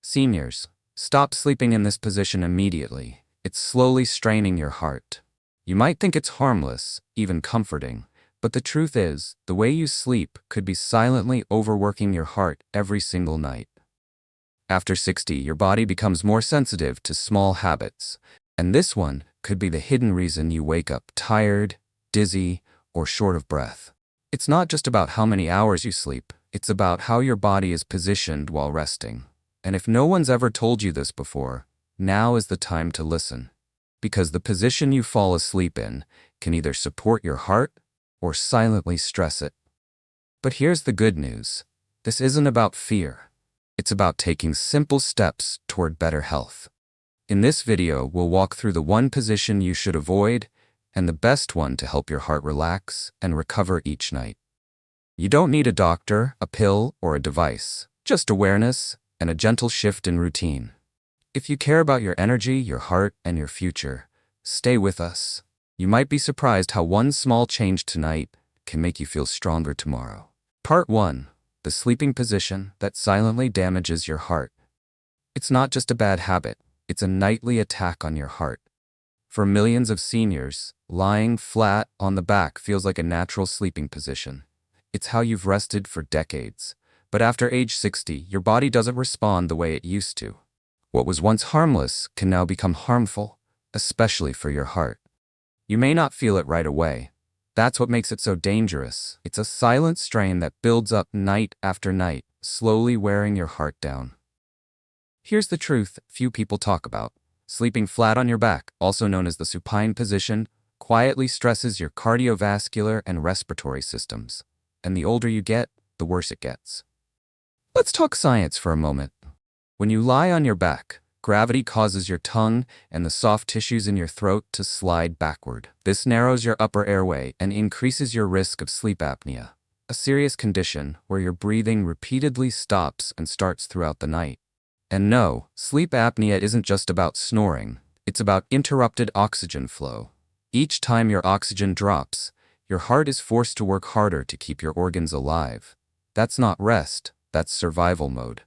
Seniors, stop sleeping in this position immediately. It's slowly straining your heart. You might think it's harmless, even comforting, but the truth is, the way you sleep could be silently overworking your heart every single night. After 60, your body becomes more sensitive to small habits, and this one could be the hidden reason you wake up tired, dizzy, or short of breath. It's not just about how many hours you sleep, it's about how your body is positioned while resting. And if no one's ever told you this before, now is the time to listen. Because the position you fall asleep in can either support your heart or silently stress it. But here's the good news. This isn't about fear. It's about taking simple steps toward better health. In this video, we'll walk through the one position you should avoid and the best one to help your heart relax and recover each night. You don't need a doctor, a pill, or a device, just awareness and a gentle shift in routine. If you care about your energy, your heart, and your future, stay with us. You might be surprised how one small change tonight can make you feel stronger tomorrow. Part 1. The sleeping position that silently damages your heart. It's not just a bad habit, it's a nightly attack on your heart. For millions of seniors, lying flat on the back feels like a natural sleeping position. It's how you've rested for decades. But after age 60, your body doesn't respond the way it used to. What was once harmless can now become harmful, especially for your heart. You may not feel it right away. That's what makes it so dangerous. It's a silent strain that builds up night after night, slowly wearing your heart down. Here's the truth few people talk about. Sleeping flat on your back, also known as the supine position, quietly stresses your cardiovascular and respiratory systems. And the older you get, the worse it gets. Let's talk science for a moment. When you lie on your back, gravity causes your tongue and the soft tissues in your throat to slide backward. This narrows your upper airway and increases your risk of sleep apnea, a serious condition where your breathing repeatedly stops and starts throughout the night. And no, sleep apnea isn't just about snoring, it's about interrupted oxygen flow. Each time your oxygen drops, your heart is forced to work harder to keep your organs alive. That's not rest, that's survival mode.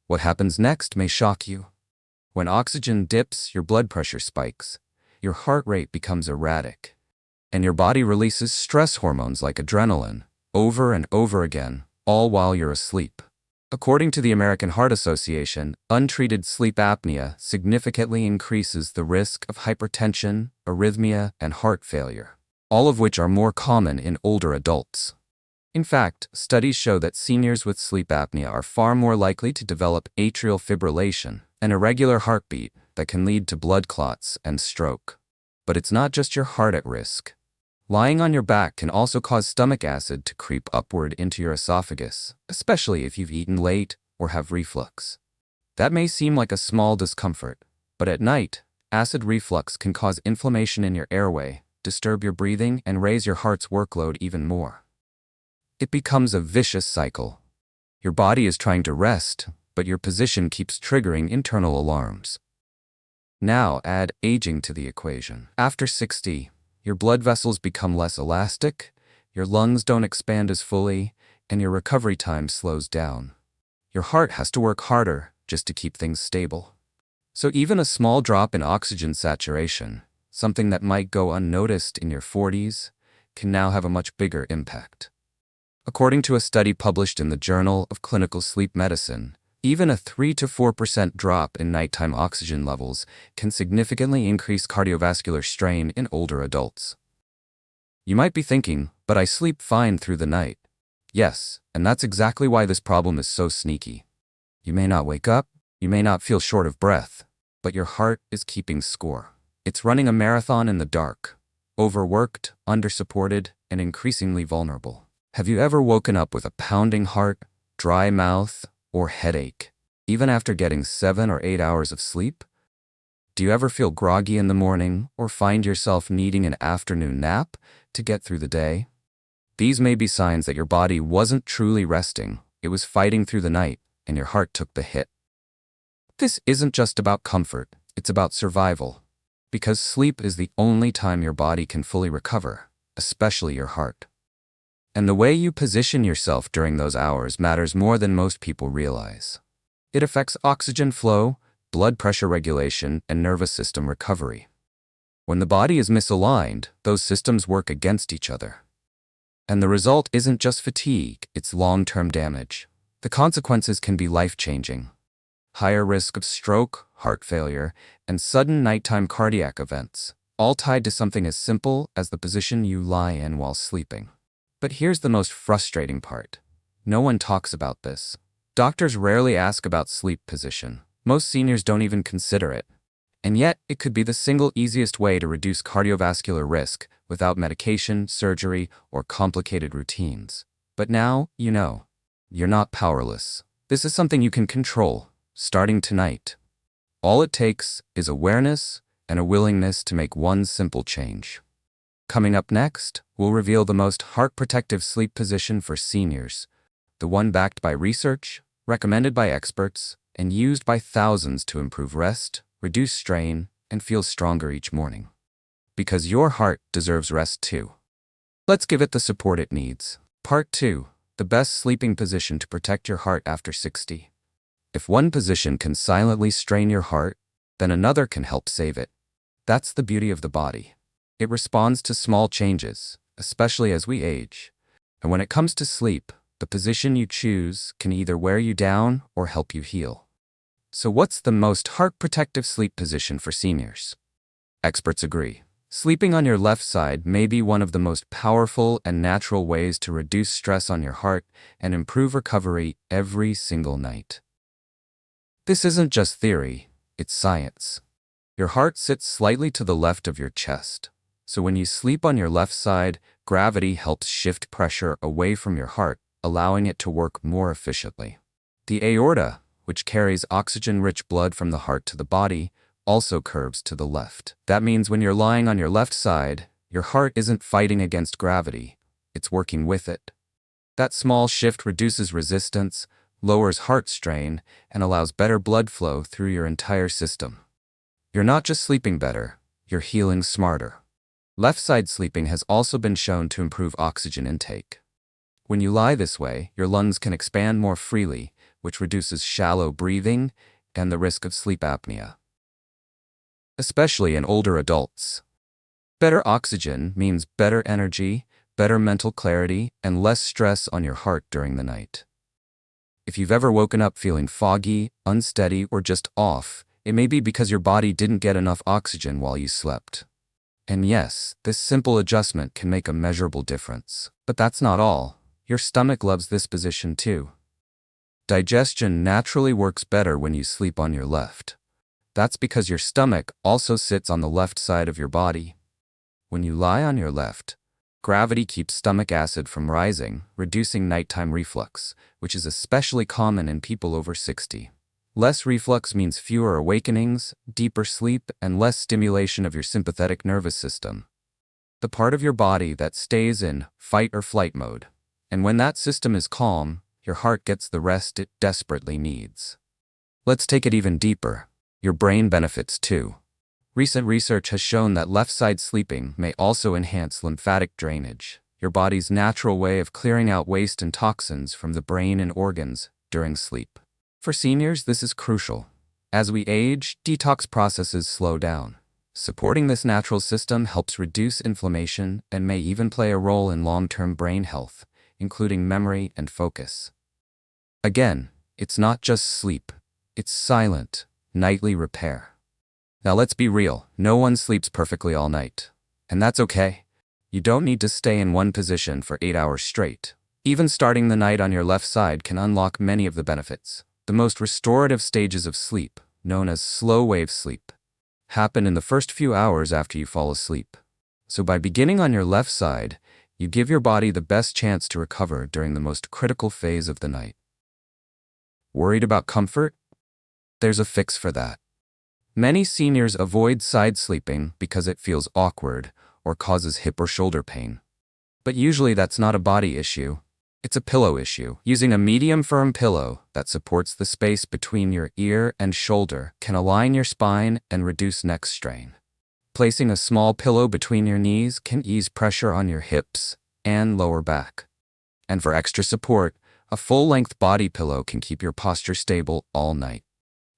What happens next may shock you. When oxygen dips, your blood pressure spikes, your heart rate becomes erratic, and your body releases stress hormones like adrenaline, over and over again, all while you're asleep. According to the American Heart Association, untreated sleep apnea significantly increases the risk of hypertension, arrhythmia, and heart failure, all of which are more common in older adults. In fact, studies show that seniors with sleep apnea are far more likely to develop atrial fibrillation, an irregular heartbeat that can lead to blood clots and stroke. But it's not just your heart at risk. Lying on your back can also cause stomach acid to creep upward into your esophagus, especially if you've eaten late or have reflux. That may seem like a small discomfort, but at night, acid reflux can cause inflammation in your airway, disturb your breathing, and raise your heart's workload even more. It becomes a vicious cycle. Your body is trying to rest, but your position keeps triggering internal alarms. Now add aging to the equation. After 60, your blood vessels become less elastic, your lungs don't expand as fully, and your recovery time slows down. Your heart has to work harder just to keep things stable. So even a small drop in oxygen saturation, something that might go unnoticed in your 40s, can now have a much bigger impact. According to a study published in the Journal of Clinical Sleep Medicine, even a 3 to 4% drop in nighttime oxygen levels can significantly increase cardiovascular strain in older adults. You might be thinking, but I sleep fine through the night. Yes, and that's exactly why this problem is so sneaky. You may not wake up, you may not feel short of breath, but your heart is keeping score. It's running a marathon in the dark, overworked, undersupported, and increasingly vulnerable. Have you ever woken up with a pounding heart, dry mouth, or headache, even after getting 7 or 8 hours of sleep? Do you ever feel groggy in the morning or find yourself needing an afternoon nap to get through the day? These may be signs that your body wasn't truly resting, it was fighting through the night, and your heart took the hit. This isn't just about comfort, it's about survival. Because sleep is the only time your body can fully recover, especially your heart. And the way you position yourself during those hours matters more than most people realize. It affects oxygen flow, blood pressure regulation, and nervous system recovery. When the body is misaligned, those systems work against each other. And the result isn't just fatigue, it's long-term damage. The consequences can be life-changing. Higher risk of stroke, heart failure, and sudden nighttime cardiac events, all tied to something as simple as the position you lie in while sleeping. But here's the most frustrating part. No one talks about this. Doctors rarely ask about sleep position. Most seniors don't even consider it. And yet, it could be the single easiest way to reduce cardiovascular risk without medication, surgery, or complicated routines. But now, you know. You're not powerless. This is something you can control, starting tonight. All it takes is awareness and a willingness to make one simple change. Coming up next, we'll reveal the most heart-protective sleep position for seniors, the one backed by research, recommended by experts, and used by thousands to improve rest, reduce strain, and feel stronger each morning. Because your heart deserves rest too. Let's give it the support it needs. Part 2. The best sleeping position to protect your heart after 60. If one position can silently strain your heart, then another can help save it. That's the beauty of the body. It responds to small changes, especially as we age. And when it comes to sleep, the position you choose can either wear you down or help you heal. So what's the most heart-protective sleep position for seniors? Experts agree. Sleeping on your left side may be one of the most powerful and natural ways to reduce stress on your heart and improve recovery every single night. This isn't just theory, it's science. Your heart sits slightly to the left of your chest. So when you sleep on your left side, gravity helps shift pressure away from your heart, allowing it to work more efficiently. The aorta, which carries oxygen-rich blood from the heart to the body, also curves to the left. That means when you're lying on your left side, your heart isn't fighting against gravity, it's working with it. That small shift reduces resistance, lowers heart strain, and allows better blood flow through your entire system. You're not just sleeping better, you're healing smarter. Left side sleeping has also been shown to improve oxygen intake. When you lie this way, your lungs can expand more freely, which reduces shallow breathing and the risk of sleep apnea, especially in older adults. Better oxygen means better energy, better mental clarity, and less stress on your heart during the night. If you've ever woken up feeling foggy, unsteady, or just off, it may be because your body didn't get enough oxygen while you slept. And yes, this simple adjustment can make a measurable difference. But that's not all. Your stomach loves this position too. Digestion naturally works better when you sleep on your left. That's because your stomach also sits on the left side of your body. When you lie on your left, gravity keeps stomach acid from rising, reducing nighttime reflux, which is especially common in people over 60. Less reflux means fewer awakenings, deeper sleep, and less stimulation of your sympathetic nervous system, the part of your body that stays in fight or flight mode. And when that system is calm, your heart gets the rest it desperately needs. Let's take it even deeper. Your brain benefits too. Recent research has shown that left-side sleeping may also enhance lymphatic drainage, your body's natural way of clearing out waste and toxins from the brain and organs during sleep. For seniors, this is crucial. As we age, detox processes slow down. Supporting this natural system helps reduce inflammation and may even play a role in long-term brain health, including memory and focus. Again, it's not just sleep. It's silent, nightly repair. Now let's be real, no one sleeps perfectly all night. And that's okay. You don't need to stay in one position for 8 hours straight. Even starting the night on your left side can unlock many of the benefits. The most restorative stages of sleep, known as slow-wave sleep, happen in the first few hours after you fall asleep. So by beginning on your left side, you give your body the best chance to recover during the most critical phase of the night. Worried about comfort? There's a fix for that. Many seniors avoid side sleeping because it feels awkward or causes hip or shoulder pain. But usually that's not a body issue. It's a pillow issue. Using a medium firm pillow that supports the space between your ear and shoulder can align your spine and reduce neck strain. Placing a small pillow between your knees can ease pressure on your hips and lower back. And for extra support, A full-length body pillow can keep your posture stable all night.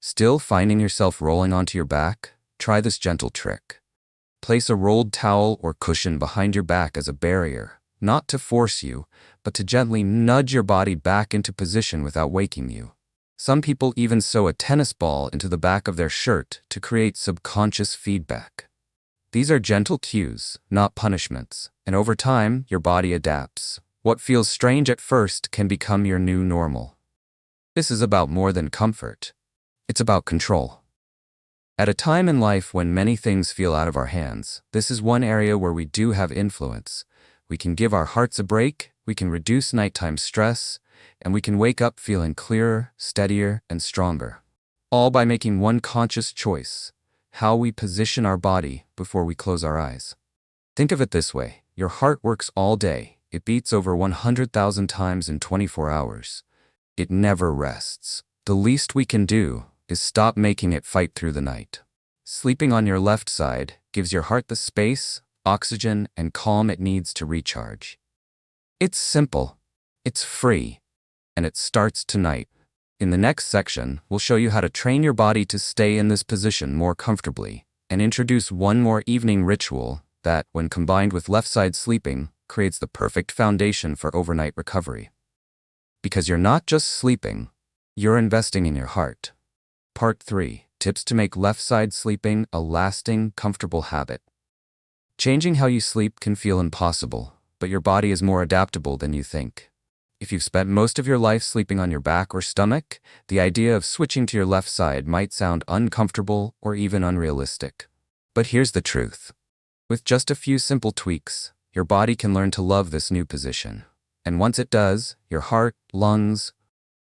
Still finding yourself rolling onto your back? Try this gentle trick. Place a rolled towel or cushion behind your back as a barrier, not to force you, but to gently nudge your body back into position without waking you. Some people even sew a tennis ball into the back of their shirt to create subconscious feedback. These are gentle cues, not punishments, and over time, your body adapts. What feels strange at first can become your new normal. This is about more than comfort. It's about control. At a time in life when many things feel out of our hands, this is one area where we do have influence. We can give our hearts a break, we can reduce nighttime stress, and we can wake up feeling clearer, steadier, and stronger. All by making one conscious choice: how we position our body before we close our eyes. Think of it this way: your heart works all day. It beats over 100,000 times in 24 hours. It never rests. The least we can do is stop making it fight through the night. Sleeping on your left side gives your heart the space, oxygen, and calm it needs to recharge. It's simple, it's free, and it starts tonight. In the next section, we'll show you how to train your body to stay in this position more comfortably, and introduce one more evening ritual that, when combined with left side sleeping, creates the perfect foundation for overnight recovery. Because you're not just sleeping, you're investing in your heart. Part 3. Tips to make left side sleeping a lasting, comfortable habit. Changing how you sleep can feel impossible, but your body is more adaptable than you think. If you've spent most of your life sleeping on your back or stomach, the idea of switching to your left side might sound uncomfortable or even unrealistic. But here's the truth. With just a few simple tweaks, your body can learn to love this new position. And once it does, your heart, lungs,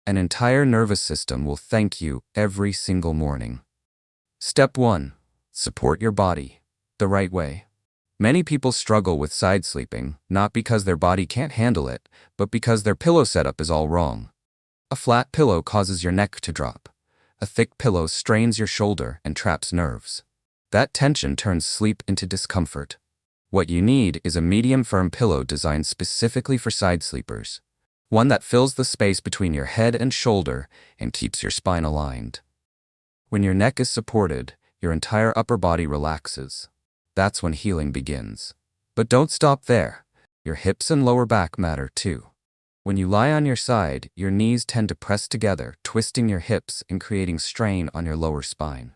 and entire nervous system will thank you every single morning. Step 1. Support your body the right way. Many people struggle with side sleeping, not because their body can't handle it, but because their pillow setup is all wrong. A flat pillow causes your neck to drop. A thick pillow strains your shoulder and traps nerves. That tension turns sleep into discomfort. What you need is a medium firm pillow designed specifically for side sleepers. One that fills the space between your head and shoulder and keeps your spine aligned. When your neck is supported, your entire upper body relaxes. That's when healing begins. But don't stop there. Your hips and lower back matter too. When you lie on your side, your knees tend to press together, twisting your hips and creating strain on your lower spine.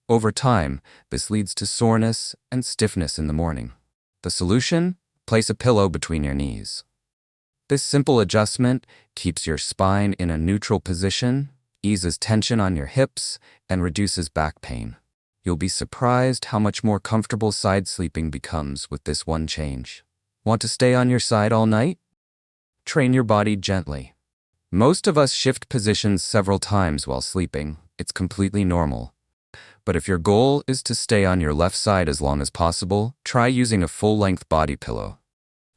Over time, this leads to soreness and stiffness in the morning. The solution? Place a pillow between your knees. This simple adjustment keeps your spine in a neutral position, eases tension on your hips, and reduces back pain. You'll be surprised how much more comfortable side sleeping becomes with this one change. Want to stay on your side all night? Train your body gently. Most of us shift positions several times while sleeping. It's completely normal. But if your goal is to stay on your left side as long as possible, try using a full-length body pillow.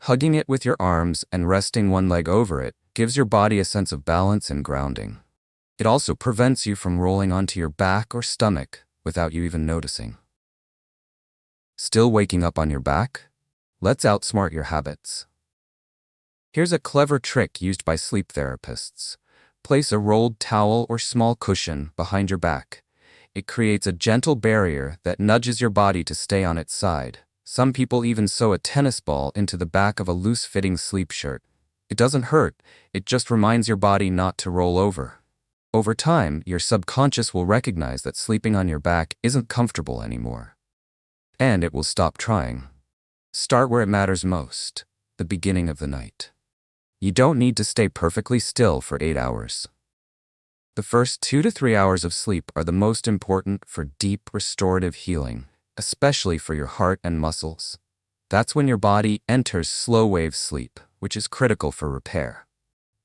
Hugging it with your arms and resting one leg over it gives your body a sense of balance and grounding. It also prevents you from rolling onto your back or stomach without you even noticing. Still waking up on your back? Let's outsmart your habits. Here's a clever trick used by sleep therapists. Place a rolled towel or small cushion behind your back. It creates a gentle barrier that nudges your body to stay on its side. Some people even sew a tennis ball into the back of a loose-fitting sleep shirt. It doesn't hurt, it just reminds your body not to roll over. Over time, your subconscious will recognize that sleeping on your back isn't comfortable anymore. And it will stop trying. Start where it matters most, the beginning of the night. You don't need to stay perfectly still for 8 hours. The first 2 to 3 hours of sleep are the most important for deep restorative healing, especially for your heart and muscles. That's when your body enters slow-wave sleep, which is critical for repair.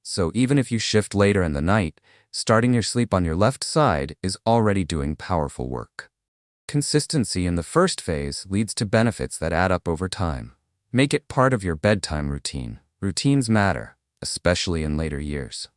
So even if you shift later in the night, starting your sleep on your left side is already doing powerful work. Consistency in the first phase leads to benefits that add up over time. Make it part of your bedtime routine. Routines matter, especially in later years.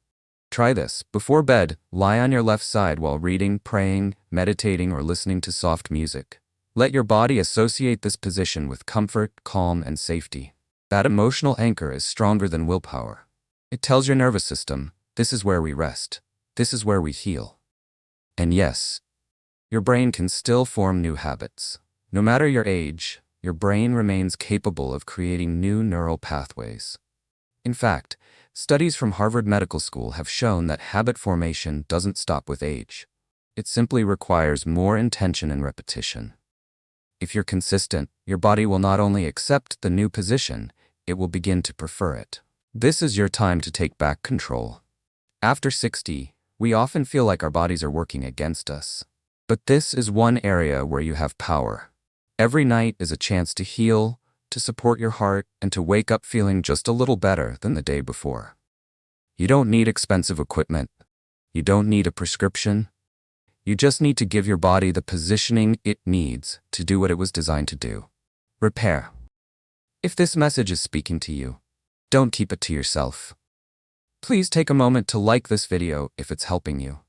Try this. Before bed, lie on your left side while reading, praying, meditating, or listening to soft music. Let your body associate this position with comfort, calm, and safety. That emotional anchor is stronger than willpower. It tells your nervous system, this is where we rest. This is where we heal. And yes, your brain can still form new habits. No matter your age, your brain remains capable of creating new neural pathways. In fact, studies from Harvard Medical School have shown that habit formation doesn't stop with age. It simply requires more intention and repetition. If you're consistent, your body will not only accept the new position, it will begin to prefer it. This is your time to take back control. After 60, we often feel like our bodies are working against us. But this is one area where you have power. Every night is a chance to heal, to support your heart, and to wake up feeling just a little better than the day before. You don't need expensive equipment. You don't need a prescription. You just need to give your body the positioning it needs to do what it was designed to do. Repair. If this message is speaking to you, don't keep it to yourself. Please take a moment to like this video if it's helping you.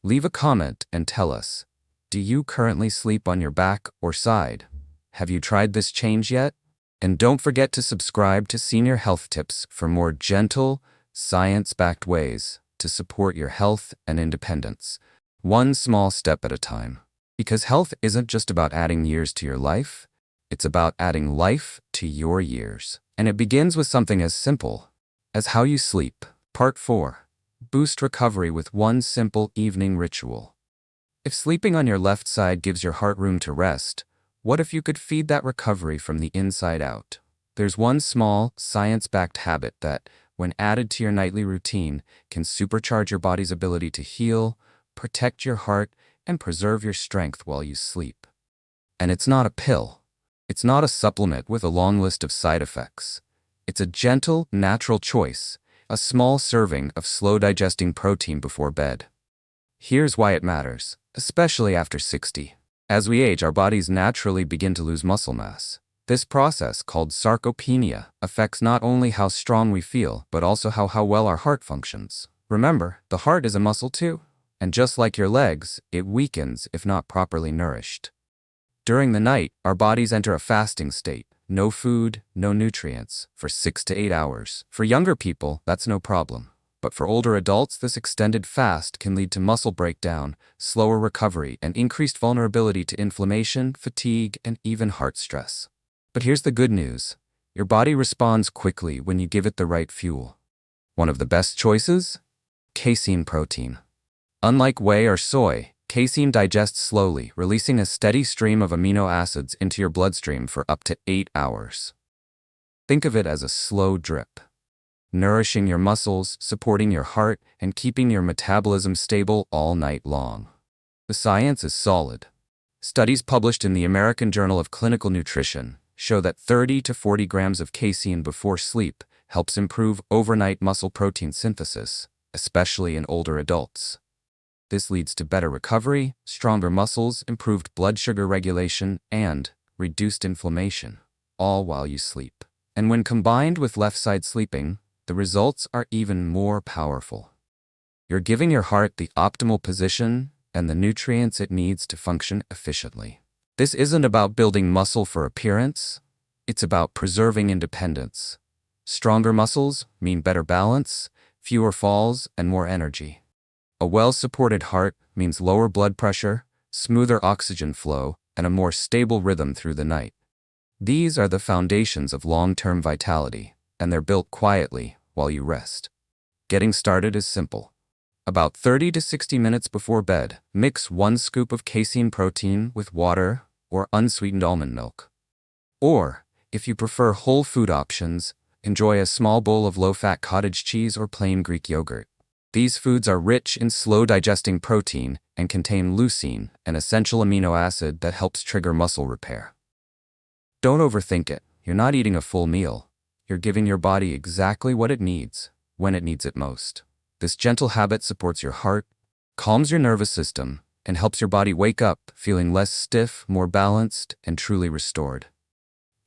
Leave a comment and tell us, do you currently sleep on your back or side? Have you tried this change yet? And don't forget to subscribe to Senior Health Tips for more gentle, science-backed ways to support your health and independence, one small step at a time. Because health isn't just about adding years to your life, it's about adding life to your years. And it begins with something as simple as how you sleep. Part 4. Boost recovery with one simple evening ritual. If sleeping on your left side gives your heart room to rest, what if you could feed that recovery from the inside out? There's one small, science-backed habit that, when added to your nightly routine, can supercharge your body's ability to heal, protect your heart, and preserve your strength while you sleep. And it's not a pill. It's not a supplement with a long list of side effects. It's a gentle, natural choice, a small serving of slow-digesting protein before bed. Here's why it matters, especially after 60. As we age, our bodies naturally begin to lose muscle mass. This process, called sarcopenia, affects not only how strong we feel, but also how well our heart functions. Remember, the heart is a muscle too, and just like your legs, it weakens if not properly nourished. During the night, our bodies enter a fasting state. No food, no nutrients, for 6 to 8 hours. For younger people, that's no problem. But for older adults, this extended fast can lead to muscle breakdown, slower recovery, and increased vulnerability to inflammation, fatigue, and even heart stress. But here's the good news. Your body responds quickly when you give it the right fuel. One of the best choices? Casein protein. Unlike whey or soy, casein digests slowly, releasing a steady stream of amino acids into your bloodstream for up to 8 hours. Think of it as a slow drip, nourishing your muscles, supporting your heart, and keeping your metabolism stable all night long. The science is solid. Studies published in the American Journal of Clinical Nutrition show that 30 to 40 grams of casein before sleep helps improve overnight muscle protein synthesis, especially in older adults. This leads to better recovery, stronger muscles, improved blood sugar regulation, and reduced inflammation, all while you sleep. And when combined with left-side sleeping, the results are even more powerful. You're giving your heart the optimal position and the nutrients it needs to function efficiently. This isn't about building muscle for appearance, it's about preserving independence. Stronger muscles mean better balance, fewer falls, and more energy. A well-supported heart means lower blood pressure, smoother oxygen flow, and a more stable rhythm through the night. These are the foundations of long-term vitality, and they're built quietly while you rest. Getting started is simple. About 30 to 60 minutes before bed, mix 1 scoop of casein protein with water or unsweetened almond milk. Or, if you prefer whole food options, enjoy a small bowl of low-fat cottage cheese or plain Greek yogurt. These foods are rich in slow-digesting protein and contain leucine, an essential amino acid that helps trigger muscle repair. Don't overthink it. You're not eating a full meal. You're giving your body exactly what it needs, when it needs it most. This gentle habit supports your heart, calms your nervous system, and helps your body wake up feeling less stiff, more balanced, and truly restored.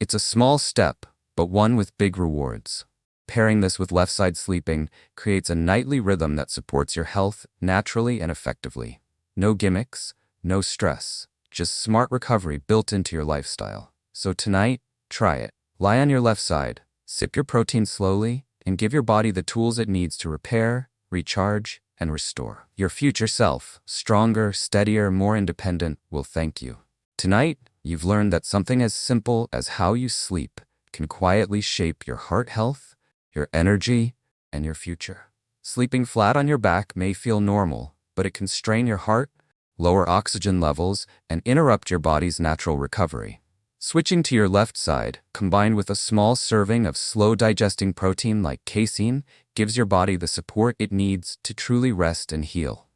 It's a small step, but one with big rewards. Pairing this with left-side sleeping creates a nightly rhythm that supports your health naturally and effectively. No gimmicks, no stress, just smart recovery built into your lifestyle. So tonight, try it. Lie on your left side, sip your protein slowly, and give your body the tools it needs to repair, recharge, and restore. Your future self, stronger, steadier, more independent, will thank you. Tonight, you've learned that something as simple as how you sleep can quietly shape your heart health, your energy, and your future. Sleeping flat on your back may feel normal, but it can strain your heart, lower oxygen levels, and interrupt your body's natural recovery. Switching to your left side, combined with a small serving of slow-digesting protein like casein, gives your body the support it needs to truly rest and heal.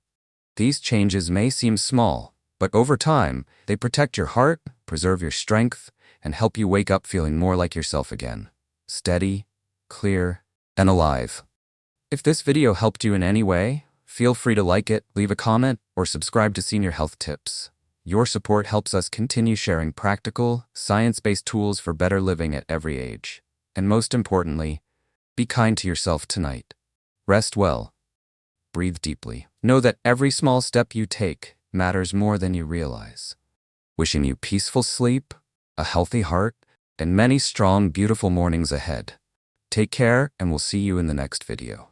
These changes may seem small, but over time, they protect your heart, preserve your strength, and help you wake up feeling more like yourself again. Steady, clear, and alive. If this video helped you in any way, feel free to like it, leave a comment, or subscribe to Senior Health Tips. Your support helps us continue sharing practical, science-based tools for better living at every age. And most importantly, be kind to yourself tonight. Rest well. Breathe deeply. Know that every small step you take matters more than you realize. Wishing you peaceful sleep, a healthy heart, and many strong, beautiful mornings ahead. Take care, and we'll see you in the next video.